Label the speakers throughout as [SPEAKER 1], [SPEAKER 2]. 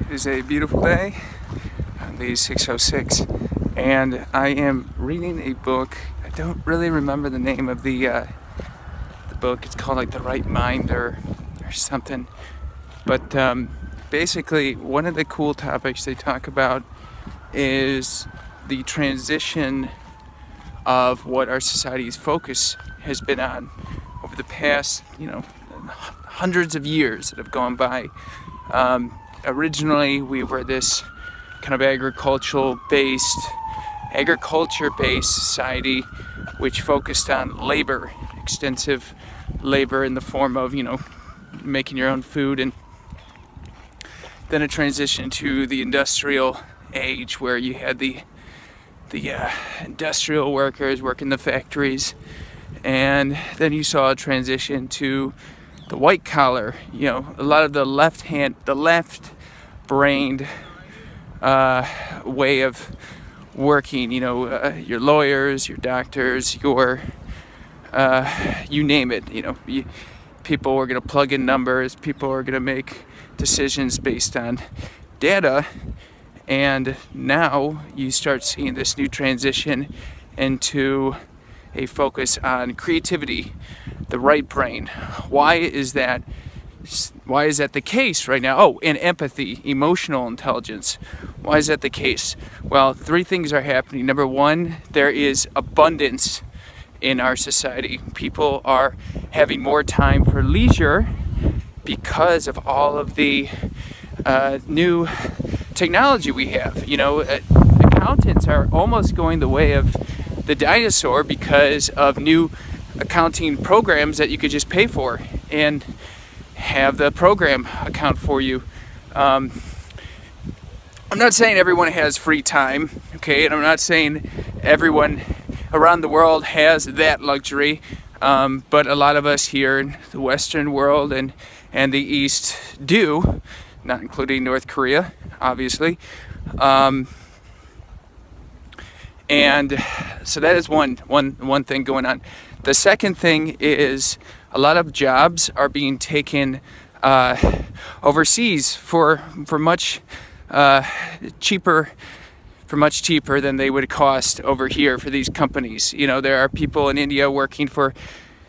[SPEAKER 1] It is a beautiful day on the 606, and I am reading a book. I don't really remember the name of the book. It's called like The Right Mind or something. But basically, one of the cool topics they talk about is the transition of what our society's focus has been on over the past, hundreds of years that have gone by. Originally, we were this kind of agriculture-based society, which focused on labor, extensive labor in the form of, making your own food, and then a transition to the industrial age, where you had the industrial workers working the factories, and then you saw a transition to the white collar, a lot of the left-brained way of working, your lawyers, your doctors, your you name it, people were going to plug in numbers, people are going to make decisions based on data. And now you start seeing this new transition into a focus on creativity, the right brain. Why is that the case right now? Oh, and empathy, emotional intelligence. Why is that the case? Well, three things are happening. Number one, there is abundance in our society. People are having more time for leisure because of all of the new technology we have. Accountants are almost going the way of the dinosaur because of new accounting programs that you could just pay for and have the program account for you. I'm not saying everyone has free time, okay, and I'm not saying everyone around the world has that luxury, but a lot of us here in the Western world and the East do, not including North Korea, obviously. And so that is one thing going on. The second thing is a lot of jobs are being taken overseas for much cheaper than they would cost over here for these companies. There are people in India working for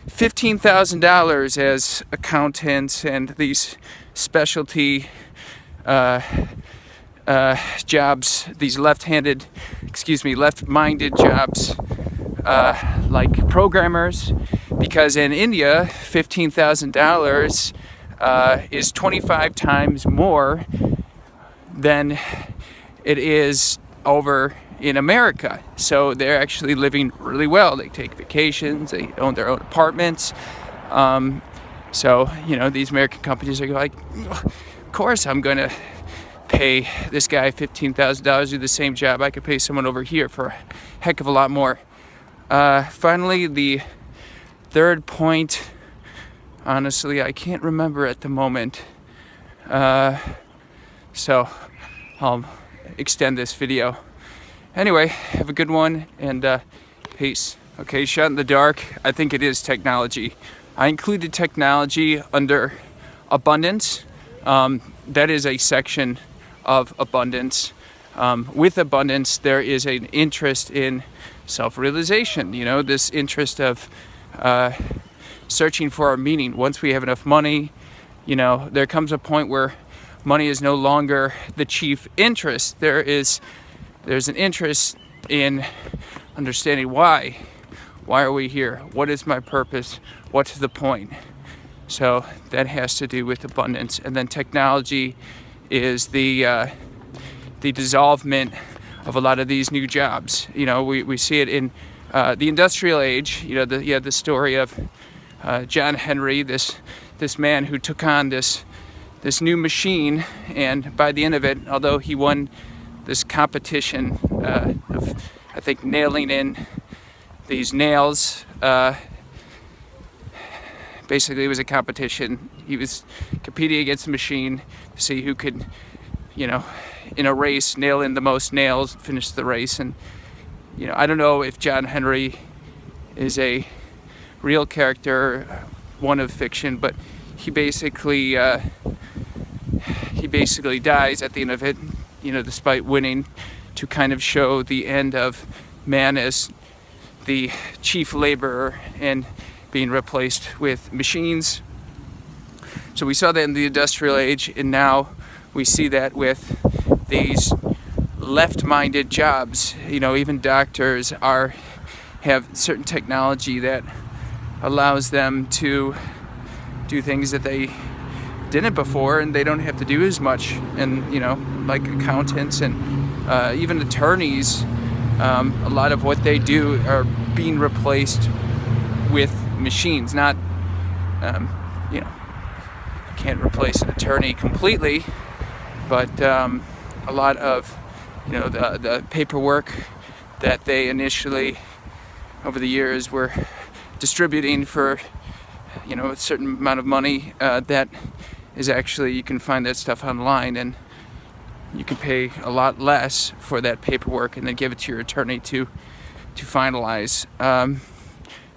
[SPEAKER 1] $15,000 as accountants and these specialty jobs, these left-minded jobs, like programmers, because in India, $15,000 is 25 times more than it is over in America. So they're actually living really well. They take vacations, they own their own apartments. So these American companies are like, of course I'm going to pay this guy $15,000 to do the same job. I could pay someone over here for a heck of a lot more. Finally, the third point, honestly, I can't remember at the moment. So I'll extend this video. Anyway, have a good one, and peace. Okay, shot in the dark. I think it is technology. I included technology under abundance. That is a section of abundance. With abundance, there is an interest in self-realization. This interest of searching for our meaning. Once we have enough money, there comes a point where money is no longer the chief interest. There's an interest in understanding why. Why are we here? What is my purpose? What's the point? So that has to do with abundance. And then technology is the dissolvement of a lot of these new jobs. We see it in the industrial age. The story of John Henry, this man who took on this new machine, and by the end of it, although he won this competition of, I think, nailing in these nails, basically it was a competition. He was competing against the machine to see who could, in a race, nail in the most nails, finish the race. And I don't know if John Henry is a real character, one of fiction, but he basically basically dies at the end of it, despite winning, to kind of show the end of man as the chief laborer and being replaced with machines. So we saw that in the industrial age, and now we see that with these left-minded jobs. Even doctors have certain technology that allows them to do things that they didn't before, and they don't have to do as much. And like accountants and even attorneys, a lot of what they do are being replaced with machines. Not you can't replace an attorney completely, but a lot of the paperwork that they initially over the years were distributing for a certain amount of money, that is actually, you can find that stuff online, and you can pay a lot less for that paperwork and then give it to your attorney to finalize.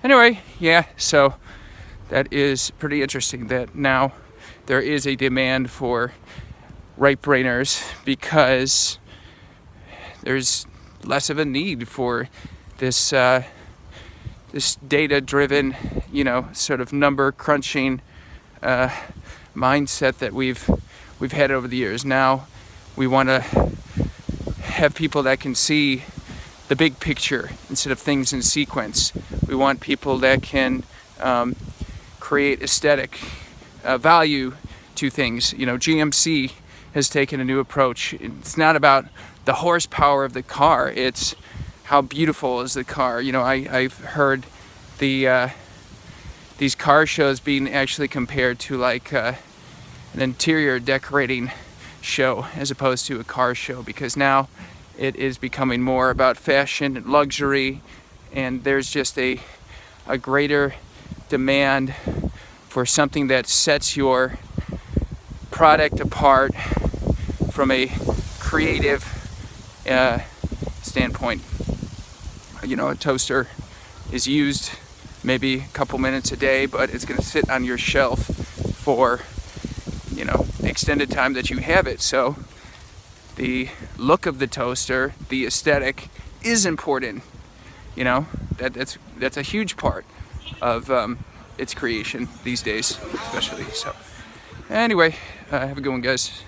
[SPEAKER 1] Anyway, yeah, so that is pretty interesting that now there is a demand for right brainers because there's less of a need for this this data-driven, sort of number crunching mindset that we've had over the years. Now we want to have people that can see the big picture instead of things in sequence. We want people that can create aesthetic value to things. GMC has taken a new approach. It's not about the horsepower of the car, it's how beautiful is the car. I've heard these car shows being actually compared to like an interior decorating show as opposed to a car show, because now it is becoming more about fashion and luxury, and there's just a greater demand for something that sets your product apart from a creative standpoint. A toaster is used maybe a couple minutes a day, but it's going to sit on your shelf for the extended time that you have it. So the look of the toaster, the aesthetic, is important. That's a huge part of its creation these days, especially. So anyway, have a good one, guys.